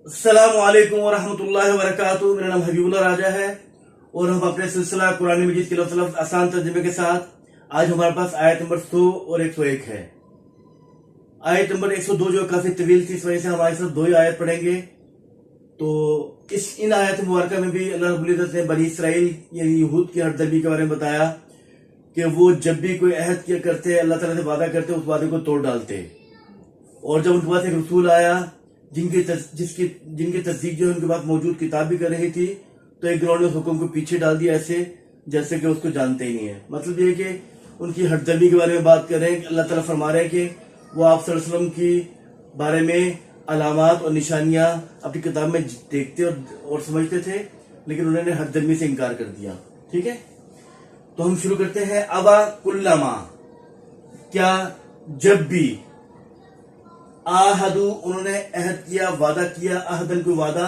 السلام علیکم ورحمۃ اللہ وبرکاتہ۔ میرا نام حبیب اللہ راجہ ہے اور ہم اپنے سلسلہ قرآن مجید کے لفظ لفظ آسان ترجمے کے ساتھ آج ہمارے پاس آیت نمبر 100 اور 101 ہے۔ آیت نمبر 102 جو کافی طویل تھی، اس وجہ سے ہم آج صرف 2 ہی آیت پڑھیں گے۔ تو ان آیت مبارکہ میں بھی اللہ رب العزت نے بنی اسرائیل یعنی یہود کی ہردرمی کے بارے میں بتایا کہ وہ جب بھی کوئی عہد کیا کرتے، اللہ تعالیٰ سے وعدہ کرتے، اس وعدے کو توڑ ڈالتے، اور جب ان کے پاس ایک رسول آیا جن کی تصدیق جو ہے ان کے پاس موجود کتاب بھی کر رہی تھی، تو ایک گروہ نے اس حکم کو پیچھے ڈال دیا ایسے جیسے کہ اس کو جانتے ہی نہیں ہے۔ مطلب یہ ہے کہ ان کی ہٹ درمی کے بارے میں بات کر رہے ہیں کہ اللہ تعالیٰ فرما رہے ہیں کہ وہ آپ صلی اللہ علیہ وسلم کی بارے میں علامات اور نشانیاں اپنی کتاب میں دیکھتے اور سمجھتے تھے، لیکن انہوں نے ہٹ درمی سے انکار کر دیا۔ ٹھیک ہے، تو ہم شروع کرتے ہیں۔ ابا کلما، کیا جب بھی، آہدو انہوں نے عہد کیا، وعدہ کیا، عہدن کوئی وعدہ،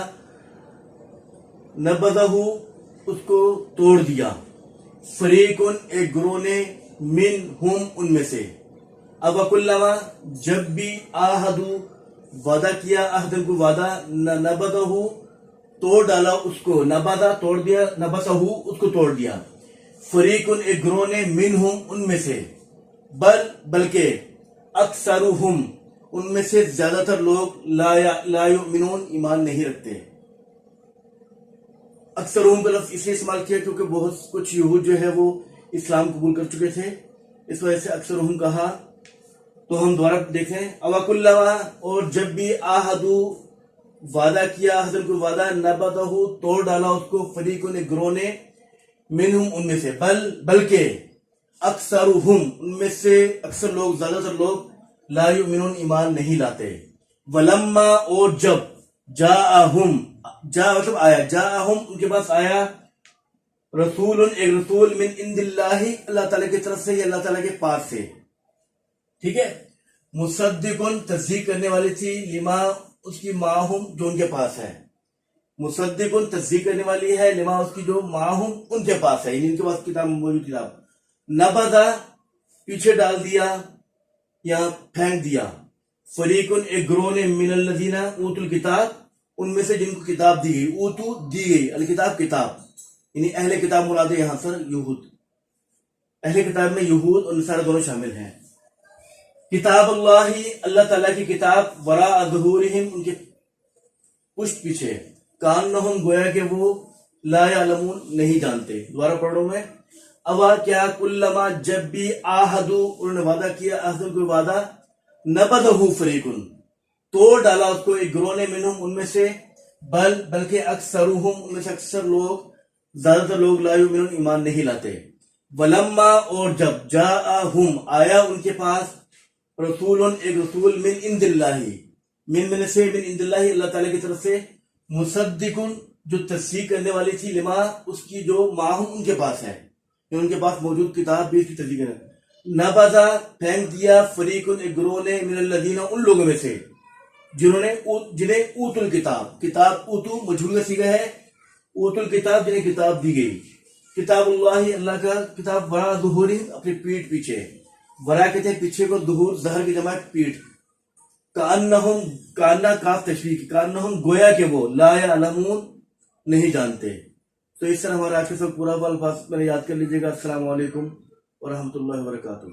نبذہ اس کو توڑ دیا، فریقن ایک گروہ نے، منہم ان میں سے، ابا کلما جب بھی، آہدو وعدہ کیا، عہدن کوئی وعدہ، نبذہ توڑ ڈالا اس کو، نبذہ توڑ دیا، نبذہ اس کو توڑ دیا، فریقن ایک گروہ نے، منہم ان میں سے، بلکہ اکثرہم ان میں سے زیادہ تر لوگ، لا یؤمنون ایمان نہیں رکھتے۔ اکثرہم کا لفظ اس لیے استعمال کیا کیونکہ بہت کچھ یہود جو ہے وہ اسلام قبول کر چکے تھے، اس وجہ سے اکثرہم کہا۔ تو ہم دوبارہ دیکھیں، اوکلما اور جب بھی، آہدو وعدہ کیا، عہدن کو وعدہ، نبذہ توڑ ڈالا اس کو، فریقن ایک گروہ نے، منہم ان میں سے، بلکہ اکثرہم ان میں سے اکثر لوگ، زیادہ تر لوگ، لا یؤمنون ایمان نہیں لاتے۔ ولما اور جب، جاءہم، جا مطلب آیا، جاءہم ان کے پاس آیا، رسول ایک رسول، من عند اللہ اللہ تعالیٰ کی طرف سے یا اللہ تعالیٰ کے پاس سے، ٹھیک ہے، مصدقن تصدیق کرنے والی تھی، لما اس کی، معہم جو ان کے پاس ہے، مصدقن تصدیق کرنے والی ہے، لما اس کی جو، معہم ان کے پاس ہے، یعنی ان کے پاس کتاب موجود کتاب، نبذہ پیچھے ڈال دیا یا پھینک دیا، فریقن ایک گروہ نے، من الذین اوتوا الکتاب ان میں سے جن کو کتاب دی گئی، اوتو دی گئی، الکتاب کتاب، یعنی اہل کتاب مراد ہے یہاں پر یہود، اہل کتاب میں یہود اور نصارہ دونوں شامل ہیں۔ کتاب اللہ اللہ تعالیٰ کی کتاب، وراء ظہورہم ان کے پشت پیچھے، کانہم گویا کہ وہ، لا یعلمون نہیں جانتے۔ دوبارہ پڑھ رہا ہوں میں، ابا کیا، کلما جب بھی، آہدو انہوں نے وعدہ کیا، عہدن کوئی وعدہ، نبذہ فریقن توڑ ڈالا اس کو ایک گروہ نے، منہم ان میں سے، بلکہ اکثرہم ان میں سے اکثر لوگ، زیادہ تر لوگ، لا یؤمنون ایمان نہیں لاتے۔ ولما اور جب، جاءہم آیا ان کے پاس، رسول ایک رسول، من عند اللہ من سے، من عند اللہ اللہ تعالیٰ کی طرف سے، مصدقن جو تصدیق کرنے والی تھی، لما اس کی جو، معہم ان کے پاس ہے، ان کے پاس موجود کتاب بھی اس کی تصدیق ہے۔ نبذہ پھینک دیا، فریقن ایک گروہ نے، من الذین ان لوگوں میں سے، جنہیں اوت الکتاب، کتاب اوتو مجہول کا صیغہ ہے، اوت الکتاب جنہیں کتاب دی گئی، کتاب اللہ اللہ کا کتاب، وراء ظہورہم اپنی پیٹھ پیچھے، ورا کہتے ہیں پیچھے کو، ظہور ظہر کی جمع پیٹھ، کانہم کانا کاف تشبیہ، کانہم گویا کہ وہ، لا یعلمون نہیں جانتے۔ تو اس طرح ہمارا آج کا سب پورا الفاظ میں یاد کر لیجیے گا۔ السلام علیکم ورحمۃ اللہ وبرکاتہ۔